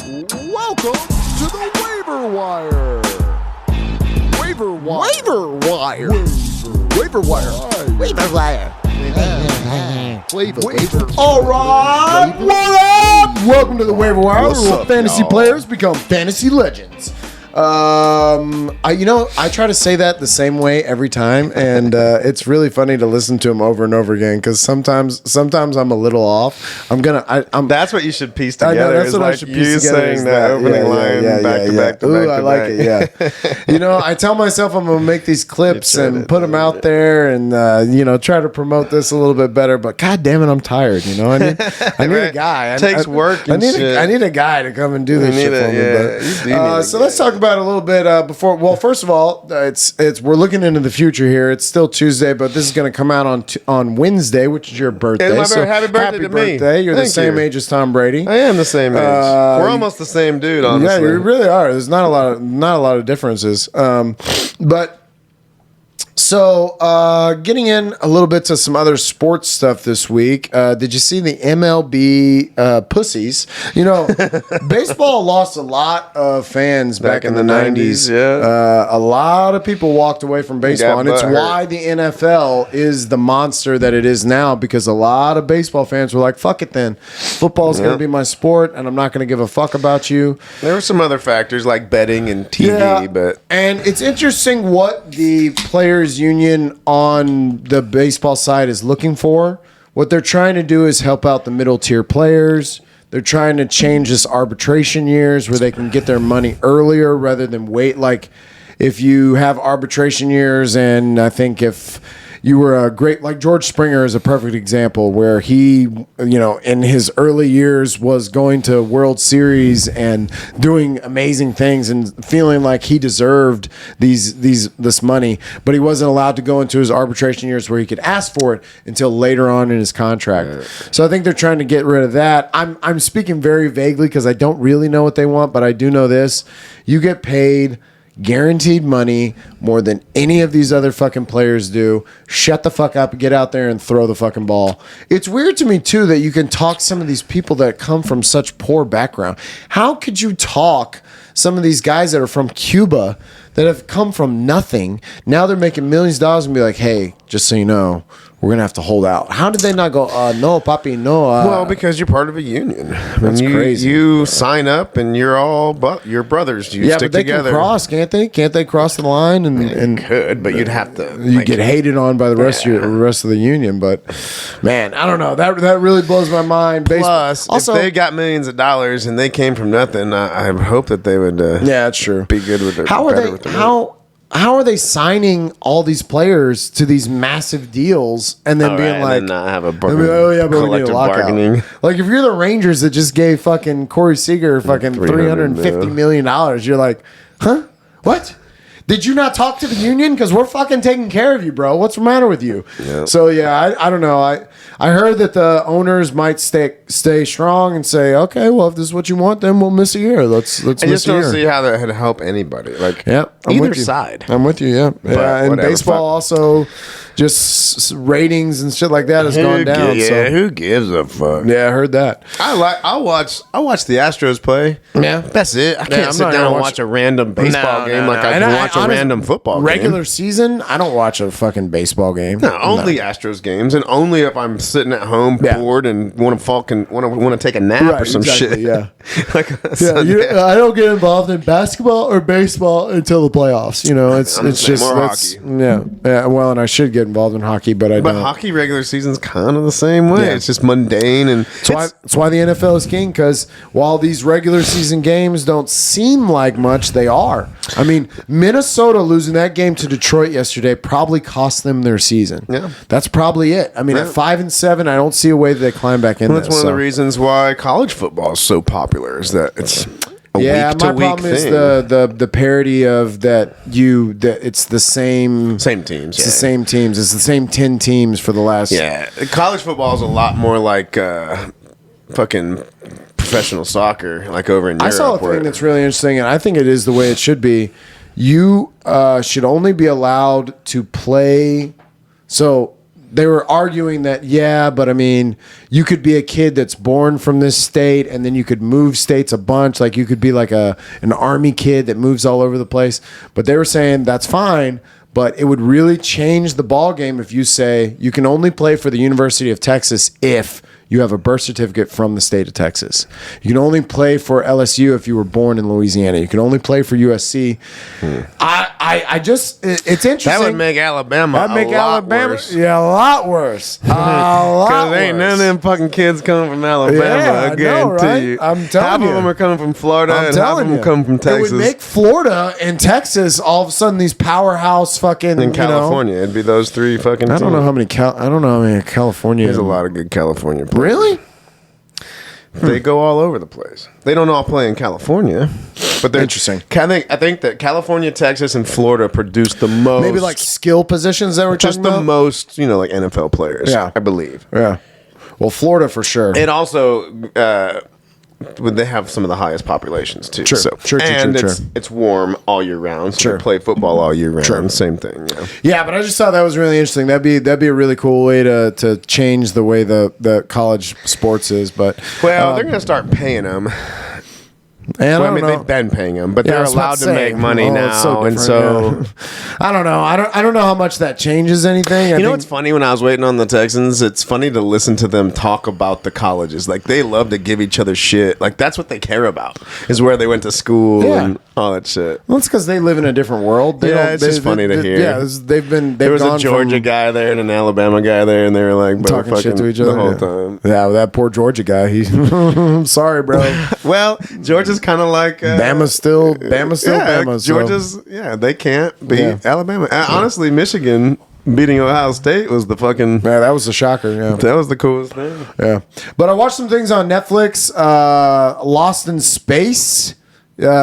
Welcome to the Waiver Wire. Waiver Wire. Waiver Wire. Waiver Wire. Waiver Wire. Waiver. All right. What up? Welcome to the Waiver Wire, where fantasy players become fantasy legends. I try to say that the same way every time, and it's really funny to listen to them over and over again because sometimes I'm a little off. That's what you should piece together. I know, that's what I should piece together. Saying that opening line back to back to Ooh, back. I like it. Yeah. I tell myself I'm gonna make these clips and put them out there, and try to promote this a little bit better. But god damn it, I'm tired. I need a guy. It takes work. I need a guy to come and do this shit for me. So let's talk about it a little bit before. Well, first of all, we're looking into the future here. It's still Tuesday, but this is going to come out on Wednesday, which is your birthday. Happy birthday to me. You're the same age as Tom Brady. I am the same age. We're almost the same dude, honestly. Yeah, you really are. There's not a lot of differences. So, getting in a little bit to some other sports stuff this week. Did you see the MLB pussies? Baseball lost a lot of fans back in the 90s. Yeah. A lot of people walked away from baseball, and it's why the NFL is the monster that it is now, because a lot of baseball fans were like, fuck it then. Football's going to be my sport, and I'm not going to give a fuck about you. There were some other factors like betting and TV, and it's interesting what the players union on the baseball side is looking for. What they're trying to do is help out the middle tier players. They're trying to change this arbitration years where they can get their money earlier rather than wait. Like if you have arbitration years, and I think if you were like George Springer is a perfect example where he, in his early years was going to World Series and doing amazing things and feeling like he deserved this money, but he wasn't allowed to go into his arbitration years where he could ask for it until later on in his contract. Yeah. So I think they're trying to get rid of that. I'm speaking very vaguely because I don't really know what they want, but I do know this. You get paid guaranteed money more than any of these other fucking players do. Shut the fuck up, get out there and throw the fucking ball. It's weird to me too that you can talk some of these people that come from such poor background. How could you talk some of these guys that are from Cuba that have come from nothing? Now they're making millions of dollars and be like, hey, just so you know, we're going to have to hold out. How did they not go, no, papi, no? Well, because you're part of a union. That's crazy. You sign up and you're all you're brothers. You stick but they together. Can cross, can't they? Can't they cross the line? And could, but you'd have to. You get hated on by the rest of the union. But, man, I don't know. That really blows my mind. Plus, also, if they got millions of dollars and they came from nothing, I hope that they would that's true. Be good with it. How are they signing all these players to these massive deals and then being like, and then not have a but we need a lockout. Bargaining. Like if you're the Rangers that just gave fucking Corey Seager fucking $350 million, you're like, huh? What? Did you not talk to the union? Because we're fucking taking care of you, bro. What's the matter with you? Yeah. So, I don't know. I heard that the owners might stay strong and say, okay, well, if this is what you want, then we'll miss a year. Let's miss a year. I just don't see how that would help anybody. Like, either side. I'm with you, yeah. And baseball also, just ratings and shit like that has gone down. Who gives a fuck? Yeah, I heard that. I watch the Astros play. Yeah. That's it. I can't sit down and watch a random baseball game like I can watch a random football game. Regular season, I don't watch a fucking baseball game. No, only Astros games, and only if I'm sitting at home bored and want to take a nap or some shit. Yeah. I don't get involved in basketball or baseball until the playoffs. It's just hockey. Yeah. Well, and I should get involved in hockey, but I don't. But hockey regular season's kind of the same way. Yeah. It's just mundane, and that's why the NFL is king. Because while these regular season games don't seem like much, they are. I mean, Minnesota losing that game to Detroit yesterday probably cost them their season. Yeah, that's probably it. I mean, at 5-7, I don't see a way that they climb back in. That's one of the reasons why college football is so popular. Is that it's my problem is the parody of that it's the same teams. It's the same teams. It's the same 10 teams for the last. Yeah, college football is a lot more like fucking professional soccer, like over in Europe. I saw a thing that's really interesting, and I think it is the way it should be. You should only be allowed to play. So they were arguing that, but I mean, you could be a kid that's born from this state and then you could move states a bunch. Like you could be like an army kid that moves all over the place. But they were saying that's fine, but it would really change the ball game if you say you can only play for the University of Texas if you have a birth certificate from the state of Texas. You can only play for LSU if you were born in Louisiana. You can only play for USC. It's interesting. That would make Alabama worse. Yeah, a lot worse. Because ain't none of them fucking kids coming from Alabama. I guarantee you. I'm telling half you. of them are coming from Florida and half of them come from Texas. It would make Florida and Texas all of a sudden these powerhouse fucking in California. It'd be those three fucking teams. I don't know how many California. There's a lot of good California players. Really? They go all over the place. They don't all play in California, but they're interesting. I think that California, Texas, and Florida produce the most. Maybe like skill positions that we're just talking the about? most, like NFL players. Yeah, I believe. Yeah. Well, Florida for sure. It also. They have some of the highest populations too. True. It's warm all year round. So they play football all year round. Same thing. Yeah, but I just thought that was really interesting. That'd be a really cool way to change the way the college sports is. But they're gonna start paying them. And they've been paying them, but they're allowed to make money now, and so I don't know. I don't know how much that changes anything. You know what's funny? When I was waiting on the Texans, it's funny to listen to them talk about the colleges. Like they love to give each other shit. Like that's what they care about is where they went to school and all that shit. Well, it's because they live in a different world. It's just funny to hear. Yeah, there was a Georgia guy there and an Alabama guy there, and they were like talking shit to each other the whole time. Yeah, that poor Georgia guy. I'm sorry, bro. Well, Georgia's kind of like Bama's still Bama. Georgia's they can't beat Alabama. Honestly, Michigan beating Ohio State was the fucking that was a shocker. Yeah, that was the coolest thing. Yeah, but I watched some things on Netflix. Lost in Space.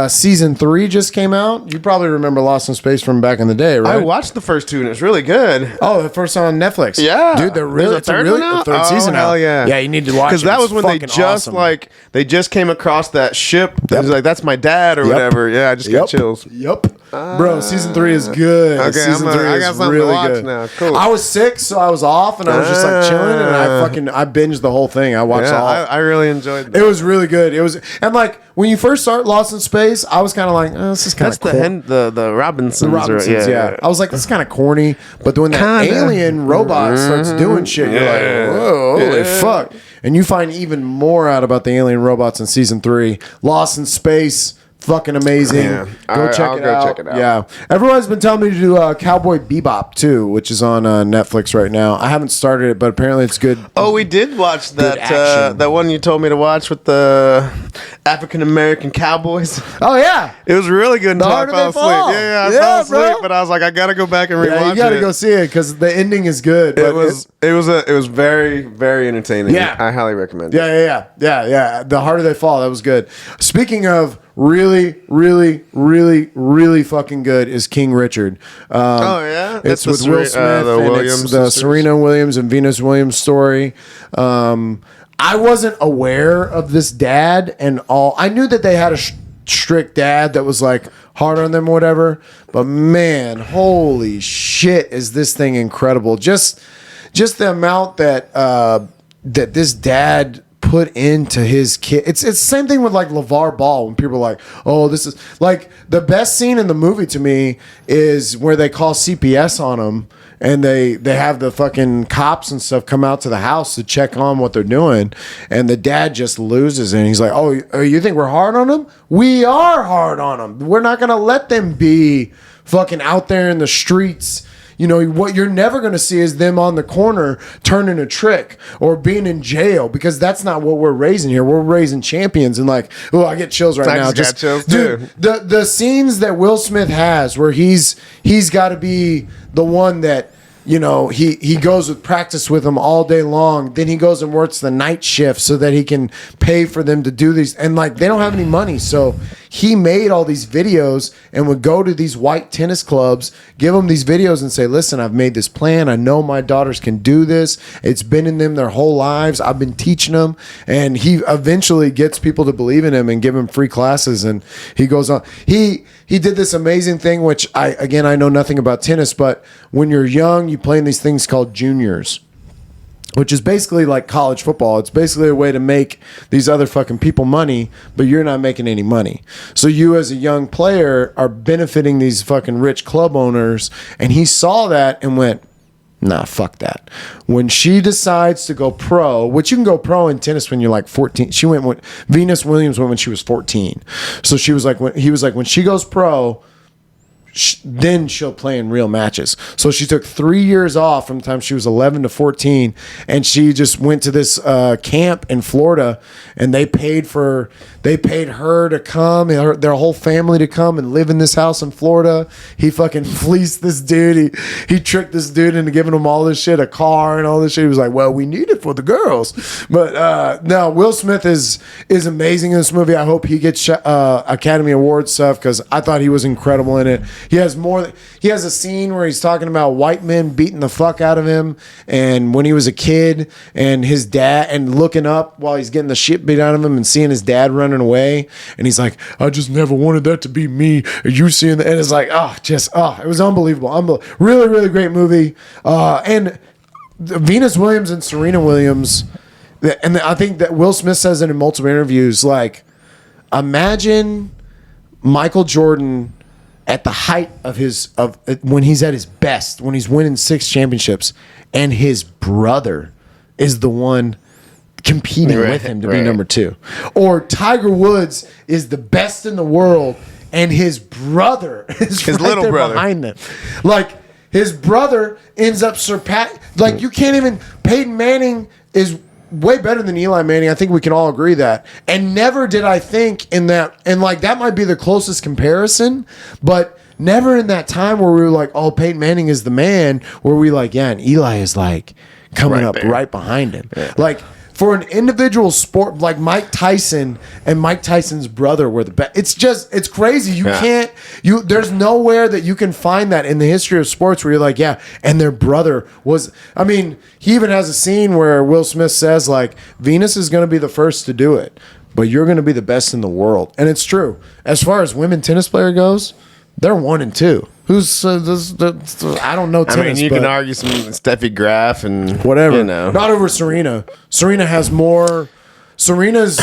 Season 3 just came out. You probably remember Lost in Space from back in the day, right? I watched the first 2 and it's really good. Oh, the first on Netflix. Yeah, dude, it's a third season out. Yeah, yeah, you need to watch it because that was when they just awesome. They just came across that ship. Yep. It was like that's my dad or whatever. Yeah, I just got chills. Yep, bro. Season 3 is good. Okay, season 3 I got something really to watch good. now. Cool. I was sick, so I was off, and I was just like chilling, and I binged the whole thing. I watched all. I really enjoyed that. It was really good. It was, and like when you first start Lost in Space, I was kind of like, this is kind of the Robinsons. The Robinsons, yeah. I was like, this is kind of corny. But when that alien robot starts doing shit, you're like, whoa, holy fuck. And you find even more out about the alien robots in season 3. Lost in Space. Fucking amazing. Yeah. Go check it out. Yeah. Everyone's been telling me to do Cowboy Bebop too, which is on Netflix right now. I haven't started it, but apparently it's good. Oh, we did watch that one you told me to watch with the African American cowboys. Oh yeah. It was really good until I fell asleep. Yeah, I fell asleep, bro. but I was like, I gotta go back and rewatch it. You gotta go see it because the ending is good. It was very, very entertaining. Yeah. I highly recommend it. Yeah. The Harder They Fall, that was good. Speaking of really, really, really, really fucking good is King Richard. It's with Will Smith and it's the Serena Williams and Venus Williams story. I wasn't aware of this dad and all. I knew that they had a strict dad that was like hard on them or whatever, but man, holy shit, is this thing incredible. Just the amount that that this dad put into his kid. It's the same thing with like LeVar Ball when people are like, oh, this is like the best scene in the movie to me is where they call CPS on him and they have the fucking cops and stuff come out to the house to check on what they're doing, and the dad just loses it and he's like, oh, you think we're hard on them? We are hard on them. We're not gonna let them be fucking out there in the streets. You know, what you're never going to see is them on the corner turning a trick or being in jail, because that's not what we're raising here. We're raising champions. And like, oh, I get chills right now. Just got chills dude, the scenes that Will Smith has where he's got to be the one that, you know, he goes with practice with them all day long. Then he goes and works the night shift so that he can pay for them to do these. And like, they don't have any money. So he made all these videos and would go to these white tennis clubs, give them these videos and say, listen, I've made this plan. I know my daughters can do this. It's been in them their whole lives. I've been teaching them. And he eventually gets people to believe in him and give him free classes. And he goes on. He did this amazing thing, which I know nothing about tennis, but when you're young, you play in these things called juniors, which is basically like college football. It's basically a way to make these other fucking people money, but you're not making any money. So you as a young player are benefiting these fucking rich club owners. And he saw that and went, nah, fuck that. When she decides to go pro, which you can go pro in tennis when you're like 14. Venus Williams went when she was 14. So he was like, when she goes pro, then she'll play in real matches. So she took 3 years off from the time she was 11 to 14, and she just went to this camp in Florida, and they paid her to come, their whole family to come and live in this house in Florida. He fucking fleeced this dude. He tricked this dude into giving him all this shit, a car and all this shit. He was like, well, we need it for the girls. But no, Will Smith is amazing in this movie. I hope he gets Academy Award stuff, because I thought he was incredible in it. He has a scene where he's talking about white men beating the fuck out of him, and when he was a kid, and his dad, and looking up while he's getting the shit beat out of him and seeing his dad running away, and he's like, I just never wanted that to be me. Are you seeing that? And it's like, it was unbelievable. Really, really great movie. And Venus Williams and Serena Williams, and I think that Will Smith says it in multiple interviews, like, imagine Michael Jordan at the height of when he's at his best, when he's winning 6 championships, and his brother is the one competing with him to be number 2. Or Tiger Woods is the best in the world, and his brother is his right little there brother behind them. Like, his brother ends up surpassing. Like, you can't even. Peyton Manning is way better than Eli Manning. I think we can all agree that. And never did I think in that, and like that might be the closest comparison, but never in that time where we were like, oh, Peyton Manning is the man, where we like, yeah, and Eli is like coming up right behind him. Yeah. Like, for an individual sport, like Mike Tyson and Mike Tyson's brother were the best. It's crazy. There's nowhere that you can find that in the history of sports where you're like, yeah, and their brother was, I mean, he even has a scene where Will Smith says, like, Venus is going to be the first to do it, but you're going to be the best in the world. And it's true. As far as women tennis player goes, they're 1 and 2. Who's I don't know tennis. I mean, you can argue some Steffi Graf and whatever. You know. Not over Serena. Serena has more. Serena's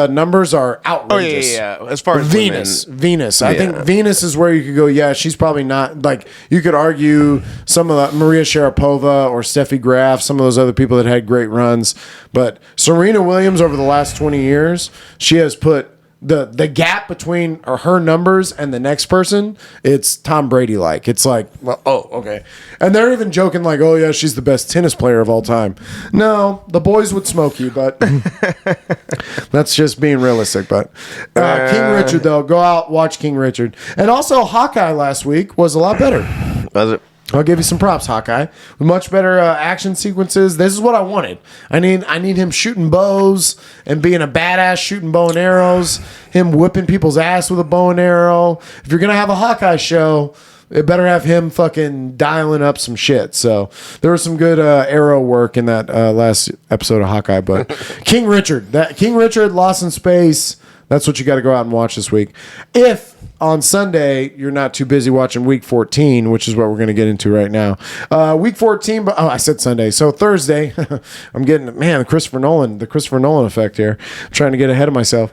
numbers are outrageous. Oh yeah. As far as Venus. I think Venus is where you could go. Yeah, she's probably not. Like, you could argue some of the Maria Sharapova or Steffi Graf, some of those other people that had great runs. But Serena Williams, over the last 20 years, she has put the gap between her numbers and the next person, it's Tom Brady like. It's like, well, oh, okay. And they're even joking like, oh yeah, she's the best tennis player of all time. No, the boys would smoke you, but that's just being realistic. But King Richard, though, go out, watch King Richard. And also Hawkeye last week was a lot better. Was it? I'll give you some props, Hawkeye. Much better action sequences. This is what I wanted. I need him shooting bows and being a badass shooting bow and arrows. Him whipping people's ass with a bow and arrow. If you're gonna have a Hawkeye show, it better have him fucking dialing up some shit. So there was some good arrow work in that last episode of Hawkeye. But King Richard, Lost in Space. That's what you got to go out and watch this week. If on Sunday you're not too busy watching Week 14, which is what we're going to get into right now. Week 14, but I said Sunday. So Thursday, I'm getting, the Christopher Nolan effect here. I'm trying to get ahead of myself.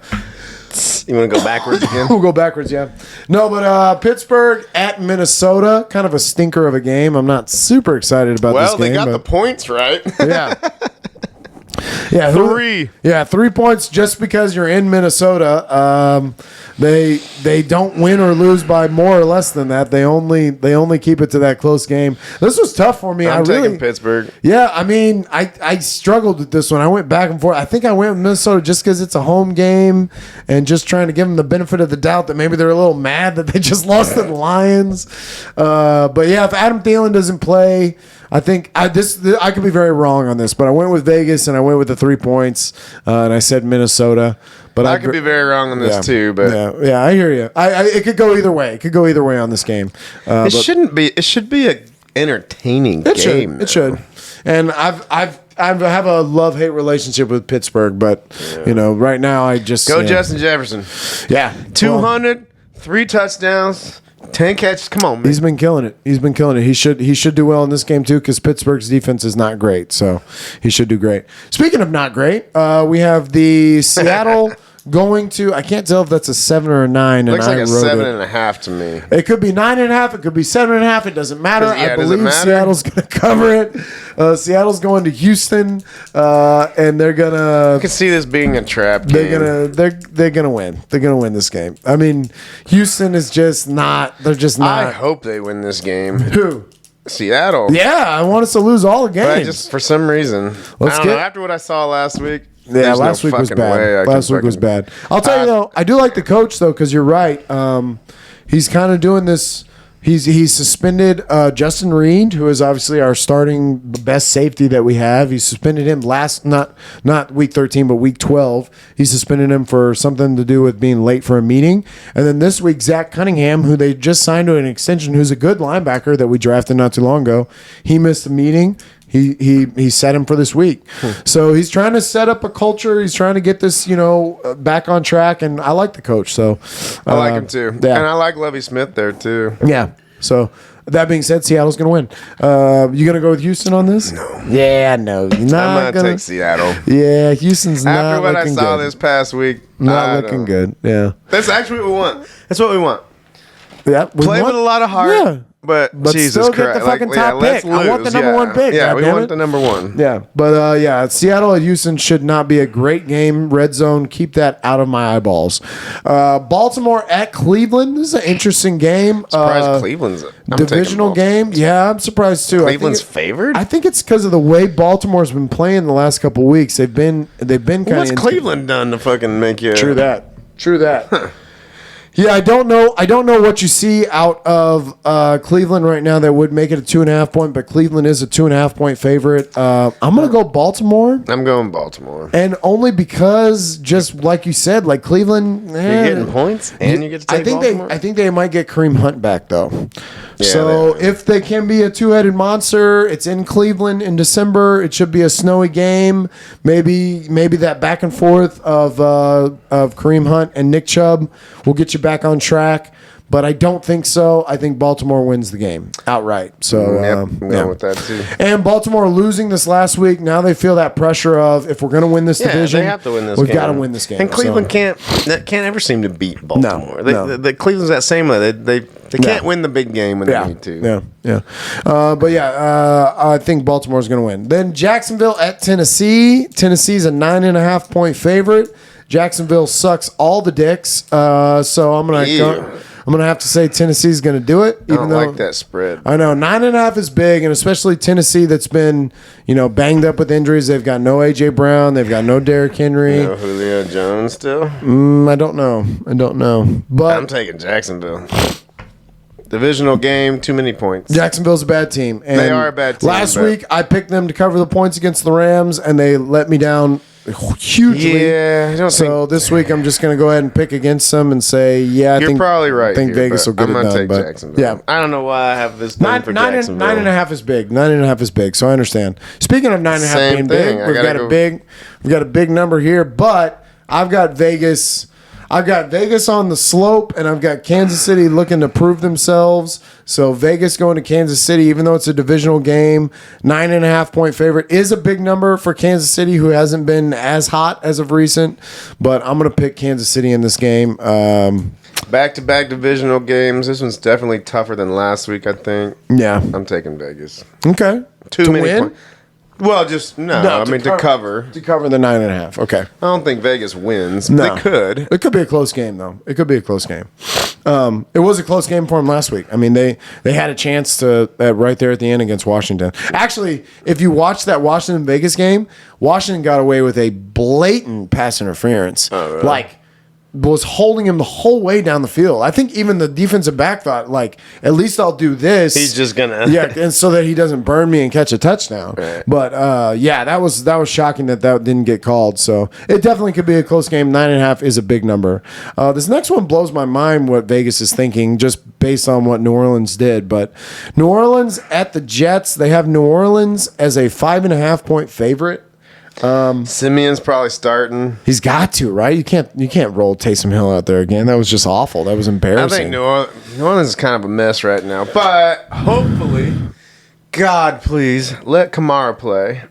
You want to go backwards again? We'll go backwards, yeah. No, but Pittsburgh at Minnesota, kind of a stinker of a game. I'm not super excited about this game. Well, they got the points right. Yeah. Yeah, 3. 3 points just because you're in Minnesota. They don't win or lose by more or less than that. They only keep it to that close game. This was tough for me. I'm taking Pittsburgh. Yeah, I mean, I struggled with this one. I went back and forth. I think I went with Minnesota just because it's a home game and just trying to give them the benefit of the doubt that maybe they're a little mad that they just lost to the Lions. But yeah, if Adam Thielen doesn't play, I think I could be very wrong on this, but I went with Vegas and I went with the 3 points, and I said Minnesota. But I could be very wrong on this too. But yeah, I hear you. It could go either way. It could go either way on this game. It shouldn't be. It should be a entertaining game. It should. And I have a love-hate relationship with Pittsburgh, but right now I just go Justin Jefferson. Yeah, 200, 3 touchdowns, 10 catches. Come on, man. He's been killing it. He should do well in this game too, because Pittsburgh's defense is not great, so he should do great. Speaking of not great, we have the Seattle. Going to, I can't tell if that's a 7 or a 9. Looks like a 7.5 to me. It could be 9.5. It could be 7.5. It doesn't matter. I believe Seattle's going to cover it. Seattle's going to Houston, and they're gonna. I can see this being a trap game. They're gonna win. They're gonna win this game. I mean, Houston is just not. They're just not. I hope they win this game. Who? Seattle. Yeah, I want us to lose all the games. But I just, for some reason, I don't know. After what I saw last week. Yeah, last week was bad. Last week was bad. I'll tell you though, I do like the coach though, because you're right. He's kind of doing this. He's suspended Justin Reed, who is obviously our starting best safety that we have. He suspended him not week 13, but week 12. He suspended him for something to do with being late for a meeting. And then this week, Zach Cunningham, who they just signed to an extension, who's a good linebacker that we drafted not too long ago, he missed the meeting. He set him for this week. So he's trying to set up a culture. He's trying to get this, back on track. And I like the coach. So I like him too. Yeah. And I like Lovie Smith there too. Yeah. So that being said, Seattle's going to win. You going to go with Houston on this? No. Yeah, no. You're not I'm going to take Seattle. Yeah, Houston's not looking good. After what I saw this past week. Not looking good. Yeah. That's actually what we want. That's what we want. Yeah. Play with a lot of heart. Yeah. But Jesus still Christ. Get the fucking top pick. I want the number one pick. Yeah, we want the number one. Yeah. But Seattle at Houston should not be a great game. Red zone, keep that out of my eyeballs. Baltimore at Cleveland. This is an interesting game. Surprised Cleveland's divisional game. Yeah, I'm surprised too. Cleveland's favored? I think it's because of the way Baltimore's been playing the last couple of weeks. They've been kind of. What's Cleveland done to fucking make you? True that. Huh. Yeah, I don't know what you see out of Cleveland right now that would make it a 2.5 point, but Cleveland is a 2.5 point favorite. I'm going to go Baltimore. I'm going Baltimore. And only because, just like you said, like Cleveland. You're getting points and you get to take Baltimore? I think they might get Kareem Hunt back, though. Yeah, so if they can be a two-headed monster, it's in Cleveland in December. It should be a snowy game. Maybe that back and forth of Kareem Hunt and Nick Chubb will get you back on track. But I don't think so. I think Baltimore wins the game outright. So I'm going with that too. And Baltimore losing this last week, now they feel that pressure of, if we're going to win this division, they have to win this we've got to win this game. And Cleveland can't ever seem to beat Baltimore. The Cleveland's that same way. They can't win the big game when they need to. Yeah. I think Baltimore's going to win. Then Jacksonville at Tennessee. Tennessee's a 9.5 point favorite. Jacksonville sucks all the dicks. So I'm gonna have to say Tennessee's gonna do it. I don't like that spread. I know 9.5 is big, and especially Tennessee that's been banged up with injuries. They've got no AJ Brown. They've got no Derrick Henry. No Julio Jones still. I don't know. But I'm taking Jacksonville. Divisional game, too many points. Jacksonville's a bad team. And they are a bad team. Last week, I picked them to cover the points against the Rams, and they let me down hugely. Yeah, I don't so this week, I'm just going to go ahead and pick against them and say, you're probably right. I think Vegas will get it done. I'm going to take Jacksonville. Yeah. I don't know why I have this done for Jacksonville. 9.5 is big. 9.5 is big, so I understand. Speaking of 9.5 being big, we've got a big number here, but I've got Vegas. I've got Vegas on the slope, and I've got Kansas City looking to prove themselves. So Vegas going to Kansas City, even though it's a divisional game, 9.5 point favorite is a big number for Kansas City, who hasn't been as hot as of recent. But I'm going to pick Kansas City in this game. Back-to-back divisional games. This one's definitely tougher than last week, I think. Yeah. I'm taking Vegas. Okay. Too many points. Well, to cover. To cover the 9.5. Okay. I don't think Vegas wins. No. They could. It could be a close game, though. It could be a close game. It was a close game for them last week. I mean, they had a chance to right there at the end against Washington. Actually, if you watch that Washington-Vegas game, Washington got away with a blatant pass interference. Oh, really? Like, was holding him the whole way down the field. I think even the defensive back thought, like, at least I'll do this. He's just gonna and so that he doesn't burn me and catch a touchdown. Right. But that was shocking that didn't get called. So it definitely could be a close game. 9.5 is a big number. This next one blows my mind what Vegas is thinking just based on what New Orleans did. But New Orleans at the Jets, they have New Orleans as a 5.5-point favorite. Simeon's probably starting. He's got to, right? You can't roll Taysom Hill out there again. That was just awful. That was embarrassing. I think New Orleans is kind of a mess right now. But hopefully, God, please, let Kamara play.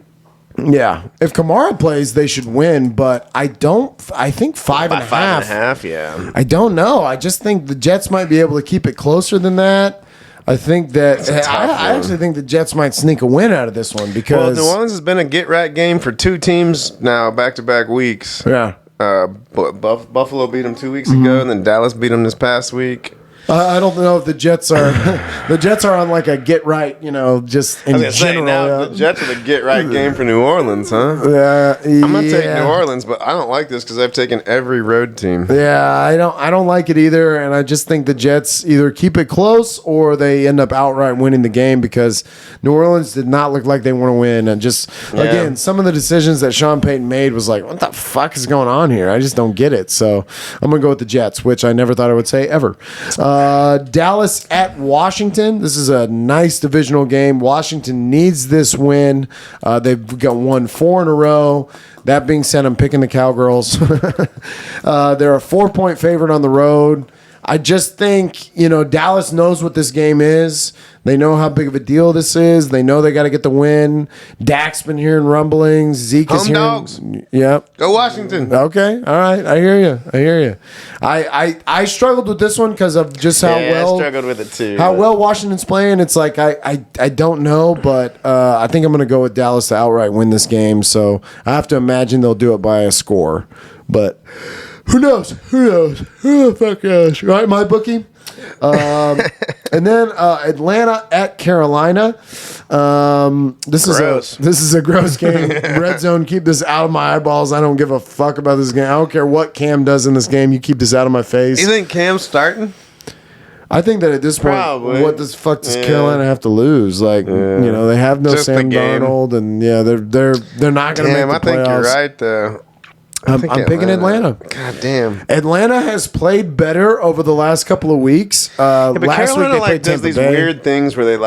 Yeah. If Kamara plays, they should win, but I think 5.5. 5.5, yeah. I don't know. I just think the Jets might be able to keep it closer than that. I think that I actually think the Jets might sneak a win out of this one because New Orleans has been a get-right game for two teams now, back-to-back weeks. Yeah. Buffalo beat them 2 weeks ago, and then Dallas beat them this past week. I don't know if the Jets are on like a get right, just in general. Now the Jets are the get right game for New Orleans, huh? I'm gonna take New Orleans, but I don't like this because I've taken every road team. Yeah, I don't like it either, and I just think the Jets either keep it close or they end up outright winning the game because New Orleans did not look like they want to win, and just again, some of the decisions that Sean Payton made was like, what the fuck is going on here? I just don't get it. So I'm gonna go with the Jets, which I never thought I would say ever. Dallas at Washington. This is a nice divisional game. Washington needs this win. They've won 4 in a row. That being said, I'm picking the Cowgirls. They're a 4-point favorite on the road. I just think, Dallas knows what this game is. They know how big of a deal this is. They know they got to get the win. Dak's been hearing rumblings. Zeke is hearing. Dogs. Yep. Go Washington. Okay. All right. I hear you. I struggled with this one because of just how well. I struggled with it too. How well Washington's playing. It's like I don't know, but I think I'm going to go with Dallas to outright win this game. So I have to imagine they'll do it by a score. But who knows? Who the fuck knows? Right, my bookie. And then Atlanta at Carolina. This is a gross game. Red zone. Keep this out of my eyeballs. I don't give a fuck about this game. I don't care what Cam does in this game. You keep this out of my face. You think Cam's starting? I think that at this point, what the fuck does Carolina have to lose? Like, they have no Just Sam Darnold, and they're not going to make the playoffs. I think you're right though. I'm picking Atlanta. God damn. Atlanta has played better over the last couple of weeks. But last Carolina week they played does Tampa these Bay. weird things where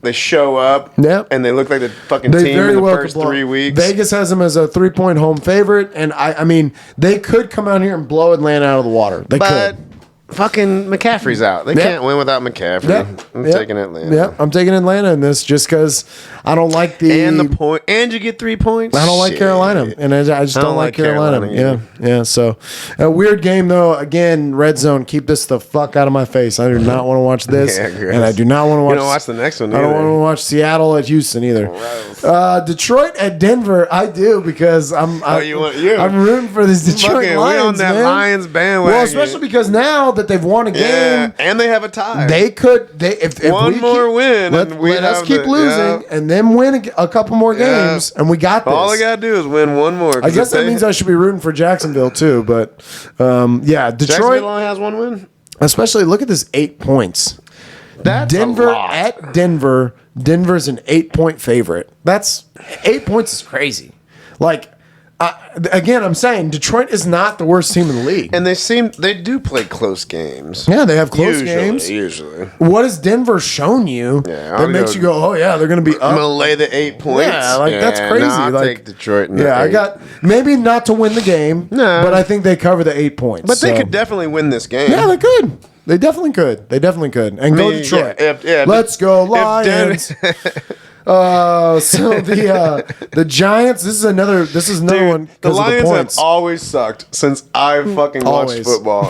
they show up and they look like the fucking They team very in the well first could blow. 3 weeks. Vegas has them as a 3-point home favorite, and I mean they could come out here and blow Atlanta out of the water. They could. Fucking McCaffrey's out. They can't win without McCaffrey. I'm taking Atlanta. Yeah, I'm taking Atlanta in this just because I don't like and you get 3 points. I don't like Carolina, and I just don't like Carolina. Yeah. So a weird game though. Again, red zone. Keep this the fuck out of my face. I do not want to watch this, and I do not want to watch. You don't watch the next one. I don't want to watch Seattle at Houston either. Detroit at Denver. I do because I'm rooting for these Detroit Lions. We on that Lions bandwagon. Well, especially because now that they've won a game, and they have a tie. If one more win, let us keep losing, and then win a couple more games, and we got this. All I gotta do is win one more. I guess that means I should be rooting for Jacksonville too, but Detroit Jacksonville only has one win. Especially look at this 8 points. That's Denver a lot. at Denver. Denver's an 8-point favorite. That's 8 points is crazy. Like. Again, I'm saying Detroit is not the worst team in the league, and they do play close games. Yeah, they have close games. Usually, what has Denver shown you that makes you go, "Oh yeah, they're going to be up"? I'm going to lay the 8 points. Yeah, that's crazy. I'll take Detroit. I got maybe not to win the game, but I think they cover the 8 points. But they could definitely win this game. Yeah, they could. They definither could. And go Detroit. Let's go Lions. So the Giants. This is another one. The Lions have always sucked since I fucking watched football.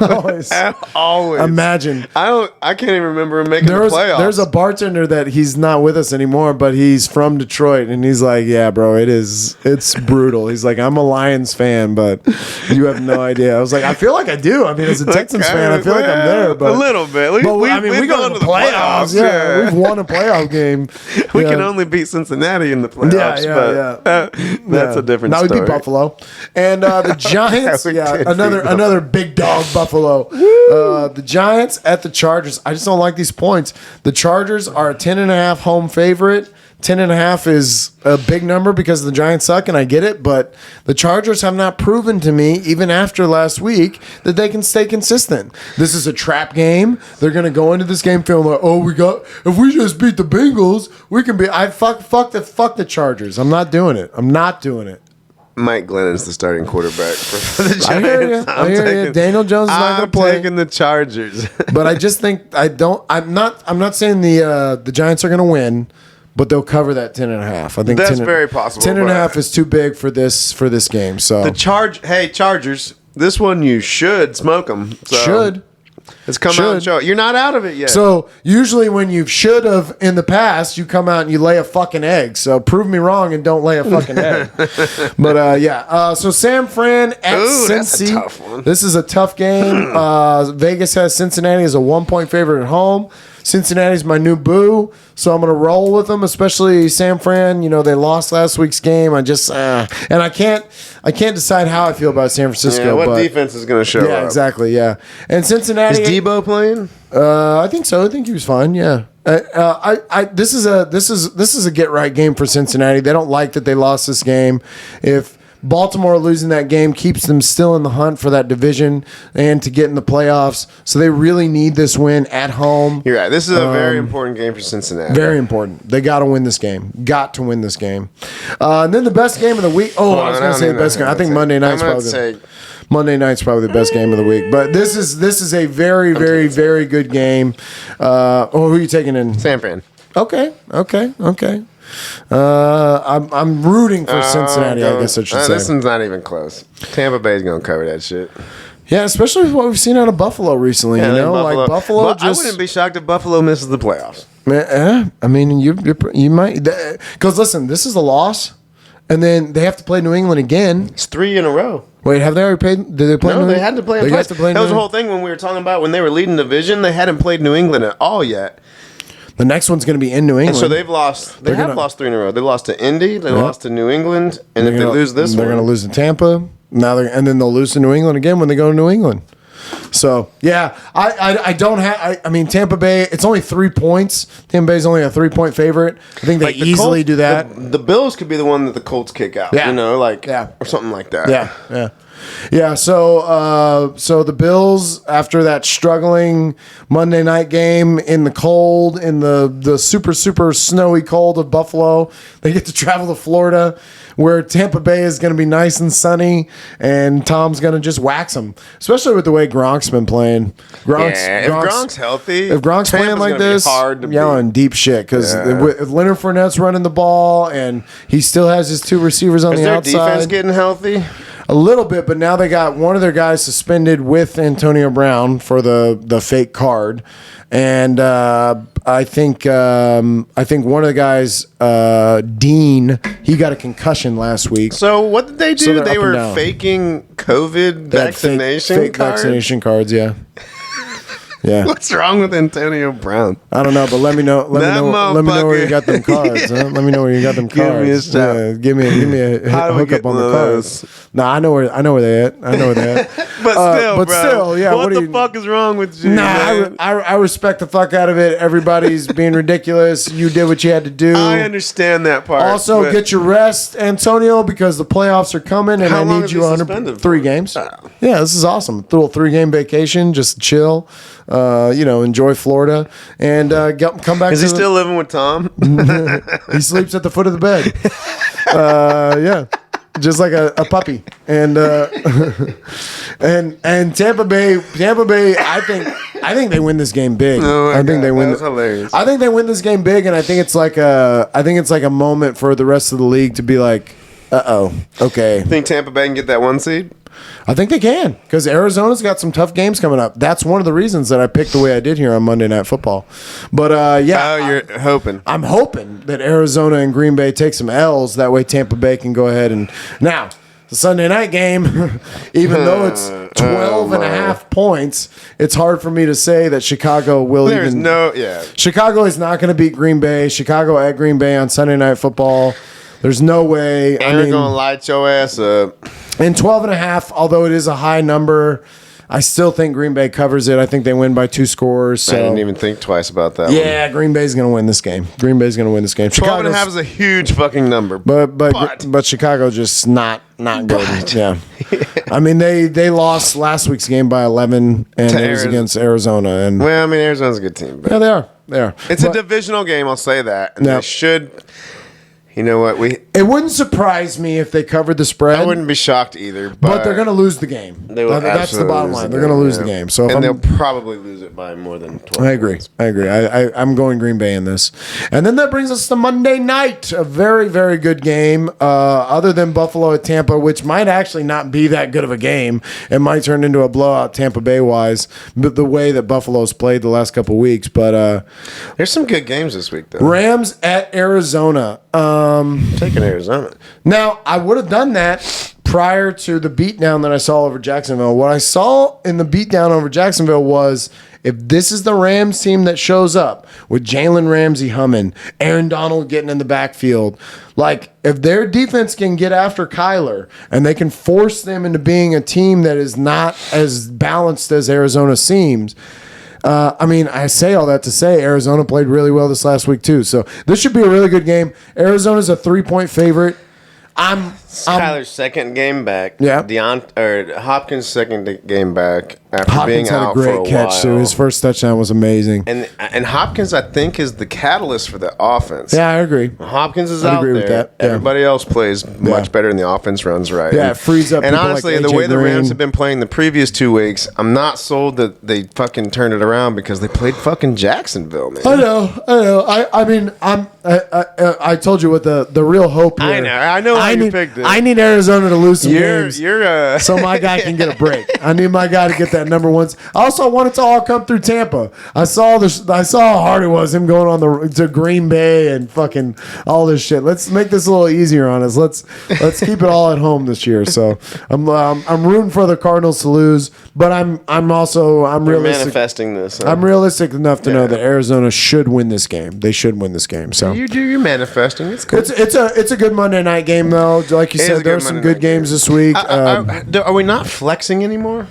Always. Imagine. I can't even remember him making the playoffs. There's a bartender that he's not with us anymore, but he's from Detroit, and he's like, "Yeah, bro, it's brutal." He's like, "I'm a Lions fan, but you have no idea." I was like, "I feel like I do. I mean, as a Texans fan, I feel like I'm there, but a little bit. We go to the playoffs. Yeah, we've won a playoff game. We can only only beat Cincinnati in the playoffs. That's a different story. Now we beat Buffalo. And the Giants, another big dog Buffalo. The Giants at the Chargers. I just don't like these points. The Chargers are a 10.5 home favorite. 10.5 is a big number because the Giants suck, and I get it, but the Chargers have not proven to me, even after last week, that they can stay consistent. This is a trap game. They're going to go into this game feeling like, if we just beat the Bengals, we can be. Fuck the Chargers. I'm not doing it. Mike Glennon's the starting quarterback for the Giants. I hear you. Daniel Jones is not going to play. I'm taking the Chargers. But I just think I'm not saying the Giants are going to win. But they'll cover that 10.5. I think that's very possible. 10.5 is too big for this game. So Chargers. This one you should smoke them. Should. Let's come out and show it. You're not out of it yet. So usually when you should have in the past, you come out and you lay a fucking egg. So prove me wrong and don't lay a fucking egg. But so San Fran at Cincy. That's a tough one. This is a tough game. Vegas has Cincinnati as a 1-point favorite at home. Cincinnati's my new boo, so I'm going to roll with them, especially San Fran. You know, they lost last week's game. I just and I can't decide how I feel about San Francisco. Yeah, what defense is going to show up? Yeah, exactly, yeah. And Cincinnati. Is Debo playing? I think so. I think he was fine, yeah. This is a get right game for Cincinnati. They don't like that they lost this game. If Baltimore losing that game keeps them still in the hunt for that division and to get in the playoffs. So they really need this win at home. You're right. This is a very important game for Cincinnati. Very important. They got to win this game. Got to win this game. And then the best game of the week. I was going to say the best game. I think Monday night's probably the best game of the week. But this is a very, very, very good game. Who are you taking in? San Fran. Okay. I'm rooting for Cincinnati, I guess I should say. This one's not even close. Tampa Bay's going to cover that shit. Yeah, especially with what we've seen out of Buffalo recently. Yeah, you know, Buffalo I wouldn't be shocked if Buffalo misses the playoffs. I mean, you might. Because, listen, this is a loss, and then they have to play New England again. It's 3 in a row. Wait, have they already played? Did they play? No, they had to play. That was the whole thing when we were talking about when they were leading the division. They hadn't played New England at all yet. The next one's going to be in New England. And so they've lost. They have lost 3 in a row. They lost to Indy. They lost to New England. And if they lose this one, they're going to lose to Tampa. And then they'll lose to New England again when they go to New England. So yeah, I don't have. I mean, Tampa Bay. It's only 3 points. Tampa Bay's only a 3-point favorite. I think they easily do that. The Bills could be the one that the Colts kick out. Yeah. You know, or something like that. Yeah. So the Bills, after that struggling Monday night game in the cold, in the super, super snowy cold of Buffalo, they get to travel to Florida, where Tampa Bay is going to be nice and sunny, and Tom's going to just wax them, especially with the way Gronk's been playing. If Gronk's healthy, if Gronk's playing like this, yelling deep shit, because Leonard Fournette's running the ball, and he still has his 2 receivers on the outside. Is their defense getting healthy? A little bit, but now they got one of their guys suspended with Antonio Brown for the fake card, and I think one of the guys, Dean, he got a concussion last week. So what did they do? So they were faking COVID vaccination cards? Vaccination cards, yeah. Yeah. What's wrong with Antonio Brown? I don't know, but let me know. Let me know where you got them cards. Huh? Let me know where you got them cards. Give me a hookup on the cards. No, I know where they at. But still, yeah. What the fuck is wrong with you? Nah, I respect the fuck out of it. Everybody's being ridiculous. You did what you had to do. I understand that part. Also, get your rest, Antonio, because the playoffs are coming, and I need you 3 games. Oh. Yeah, this is awesome. A little 3-game vacation, just chill. Enjoy Florida and come back. Is he still living with Tom? He sleeps at the foot of the bed. Yeah, just like a puppy. And and Tampa Bay. I think they win this game big. Oh I think they win. That's hilarious. I think they win this game big, and I think it's like a moment for the rest of the league to be like, okay. Think Tampa Bay can get that 1 seed? I think they can, because Arizona's got some tough games coming up. That's one of the reasons that I picked the way I did here on Monday Night Football. But yeah, you're hoping. I'm hoping that Arizona and Green Bay take some L's. That way, Tampa Bay can go ahead and now. the Sunday night game, even though it's 12 and a half points, it's hard for me to say that Chicago will Chicago is not going to beat Green Bay. Chicago at Green Bay on Sunday Night Football. There's no way. They're going to light your ass up. And 12 and a half, although it is a high number, I still think Green Bay covers it. I think they win by 2 scores. So. I didn't even think twice about that. Yeah, Green Bay's going to win this game. 12 and a half is a huge fucking number. But Chicago just not good. Yeah. I mean, they lost last week's game by 11, and it was against Arizona. And well, I mean, Arizona's a good team. But yeah, they are. It's a divisional game, I'll say that. And they should... You know what? It wouldn't surprise me if they covered the spread. I wouldn't be shocked either. But they're going to lose the game. That's the bottom line. They're going to lose the game. So they'll probably lose it by more than 12 I agree. points. I agree. I'm going Green Bay in this. And then that brings us to Monday night. A very, very good game. Other than Buffalo at Tampa, which might actually not be that good of a game. It might turn into a blowout Tampa Bay-wise, but the way that Buffalo's played the last couple of weeks. But there's some good games this week, though. Rams at Arizona. Taking Arizona. Now, I would have done that prior to the beatdown that I saw over Jacksonville. What I saw in the beatdown over Jacksonville was if this is the Rams team that shows up with Jalen Ramsey humming, Aaron Donald getting in the backfield, like if their defense can get after Kyler and they can force them into being a team that is not as balanced as Arizona seems. I mean, I say all that to say Arizona played really well this last week too. So this should be a really good game. Arizona's a 3-point favorite. Kyler's second game back. Yeah. Hopkins' second game back after Hopkins being had out a great for a catch while. too. His first touchdown was amazing. And Hopkins, I think, is the catalyst for the offense. Yeah, I agree. Hopkins is I'd out agree there. with that. Yeah. Everybody else plays much better, and the offense runs right. Yeah, it frees up. And people honestly, like the AJ way the Green. Rams have been playing the previous 2 weeks, I'm not sold that they fucking turned it around because they played fucking Jacksonville, man. I know. I mean, I told you what the real hope here. I know how you picked it. I need Arizona to lose some games. You're so my guy can get a break. I need my guy to get that number one. I also want it to all come through Tampa. I saw how hard it was him going on to Green Bay and fucking all this shit. Let's make this a little easier on us. Let's keep it all at home this year. So I'm rooting for the Cardinals to lose, but I'm realistic. Manifesting this. Huh? I'm realistic enough to know that Arizona should win this game. They should win this game. So you're manifesting. It's cool. It's a good Monday night game though. Like you said, there are some good games this week. Are we not flexing anymore?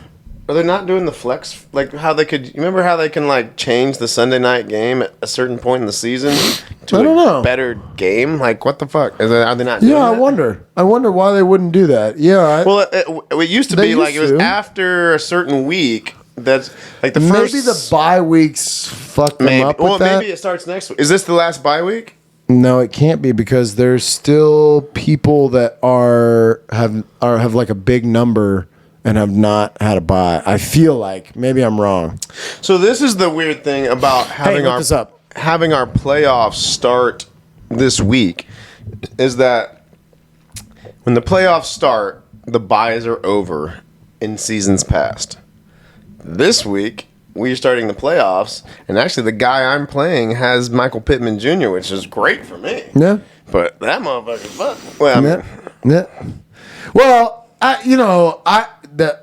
Are they not doing the flex? Like how they could? You remember how they can like change the Sunday night game at a certain point in the season to I don't know. better game? Like what the fuck? Are they not? Doing Yeah, that? I wonder why they wouldn't do that. Yeah. Well, it used to be like it was after a certain week. That's like the first. Maybe the bye weeks fucked them up with that. Maybe it starts next week. Is this the last bye week? No, it can't be because there's still people that have like a big number and have not had a bye. I feel like maybe I'm wrong. So this is the weird thing about having our playoffs start this week is that when the playoffs start, the byes are over in seasons past. This week, we're starting the playoffs, and actually the guy I'm playing has Michael Pittman Jr., which is great for me. Yeah. But that motherfucker's fuck. Well, Well,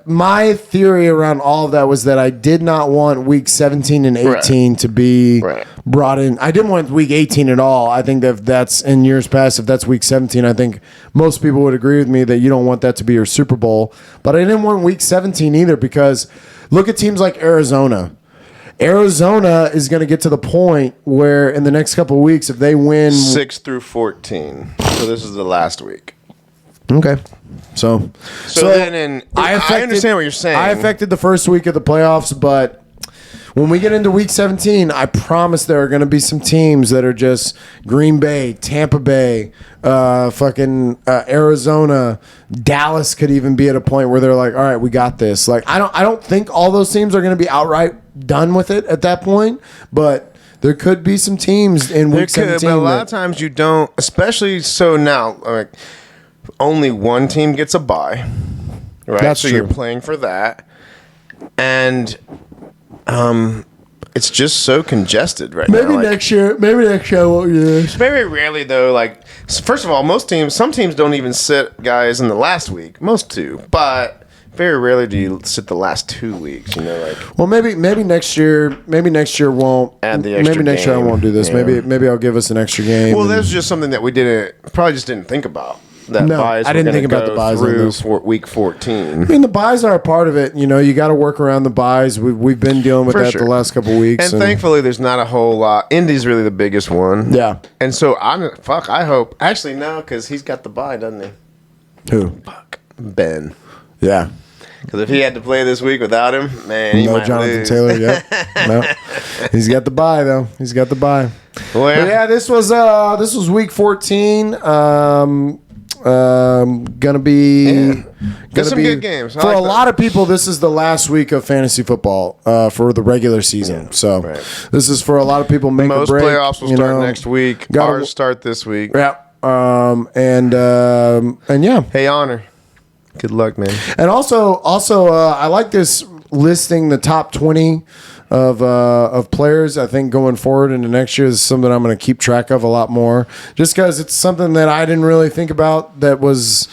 my theory around all of that was that I did not want week 17 and 18 to be brought in. I didn't want week 18 at all. I think that if that's in years past, if that's week 17, I think most people would agree with me that you don't want that to be your Super Bowl. But I didn't want week 17 either because look at teams like Arizona. Arizona is going to get to the point where in the next couple of weeks, if they win 6 through 14. So this is the last week. Okay. So then I understand what you're saying. I affected the first week of the playoffs, but when we get into week 17, I promise there are going to be some teams that are just Green Bay, Tampa Bay, Arizona, Dallas could even be at a point where they're like, all right, we got this. Like I don't think all those teams are going to be outright done with it at that point, but there could be some teams in week 17. But a lot of times you don't, especially so now, like only one team gets a bye, right? That's so true. You're playing for that, and it's just so congested right maybe now. Next year I won't do this. Very rarely though. Like, first of all, some teams don't even sit guys in the last week. Most do, but very rarely do you sit the last 2 weeks. Like. Well, maybe next year. Maybe next year won't. Add the extra maybe next year I won't do this. Yeah. Maybe I'll give us an extra game. Well, that's just something that we probably just didn't think about. No, I didn't think about the buys through week 14. I mean, the buys are a part of it. You got to work around the buys. We've been dealing with the last couple of weeks, and thankfully, there's not a whole lot. Indy's really the biggest one. Yeah, and so I hope. Actually, no, because he's got the buy, doesn't he? Who? Ben. Yeah. Because if he had to play this week without him, man, he might Jonathan lose. Taylor. Yeah, no, he's got the bye though. He's got the bye. Well, yeah, this was week 14. Gonna be good games. For a lot of people, this is the last week of fantasy football for the regular season. So this is for a lot of people. Most playoffs will start next week. Ours start this week. Yeah. And yeah. Hey, Honor. Good luck, man. And also, I like this listing the top 20 of players. I think going forward into next year is something I'm going to keep track of a lot more, just because it's something that I didn't really think about. That was,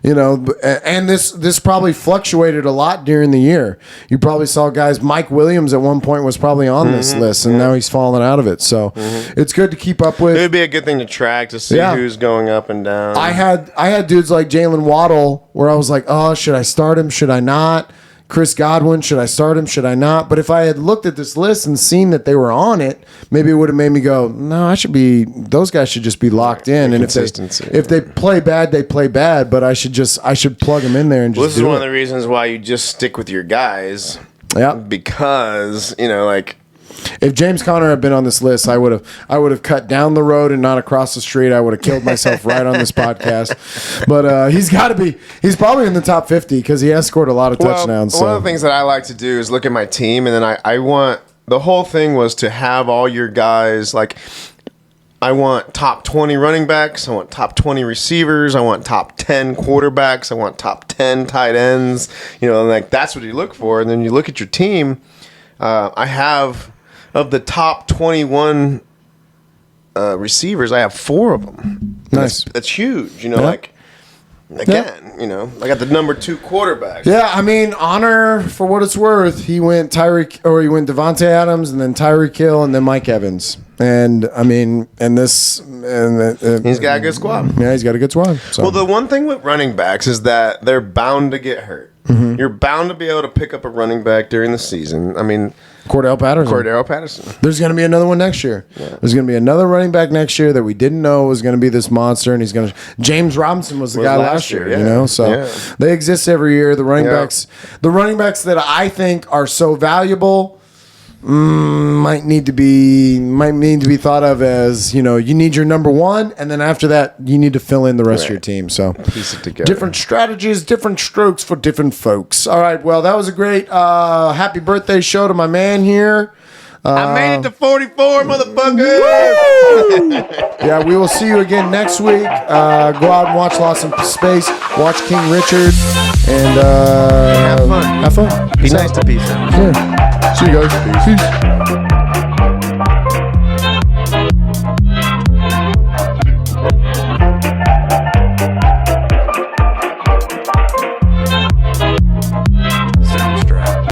and this probably fluctuated a lot during the year. You probably saw guys. Mike Williams at one point was probably on this list, and now he's fallen out of it. So it's good to keep up with. It would be a good thing to track to see who's going up and down. I had dudes like Jalen Waddle where I was like, oh, should I start him? Should I not? Chris Godwin, should I start him? Should I not? But if I had looked at this list and seen that they were on it, maybe it would have made me go, no, those guys should just be locked in. And if they play bad, they play bad, but I should plug them in there and just this is one of the reasons why you just stick with your guys. Yeah. Because, if James Conner had been on this list, I would have cut down the road and not across the street. I would have killed myself right on this podcast. But he's probably in the top 50 because he has scored a lot of touchdowns. One of the things that I like to do is look at my team, and then I want the whole thing was to have all your guys like. I want top 20 running backs. I want top 20 receivers. I want top 10 quarterbacks. I want top 10 tight ends. Like that's what you look for. And then you look at your team. I have. Of the top 21 receivers, I have 4 of them. Nice. That's huge. Like, again, I got the number 2 quarterback. Yeah, I mean, Honor, for what it's worth, he went Devontae Adams, and then Tyreek Hill, and then Mike Evans. And, I mean, he's got a good squad. Yeah, he's got a good squad. So. Well, the one thing with running backs is that they're bound to get hurt. Mm-hmm. You're bound to be able to pick up a running back during the season. I mean, Cordell Patterson. There's going to be another one next year. Yeah. There's going to be another running back next year that we didn't know was going to be this monster, and James Robinson was the guy last year. So they exist every year. The running backs that I think are so valuable. Might need to be thought of as you need your number one, and then after that you need to fill in the rest of your team. So piece it together. Different strategies, different strokes for different folks. All right, well that was a great happy birthday show to my man here. I made it to 44, motherfucker. Yeah, we will see you again next week. Go out and watch Lost in Space. Watch King Richard, and have fun. Have fun. Be nice to people. Yeah. See you guys. Peace.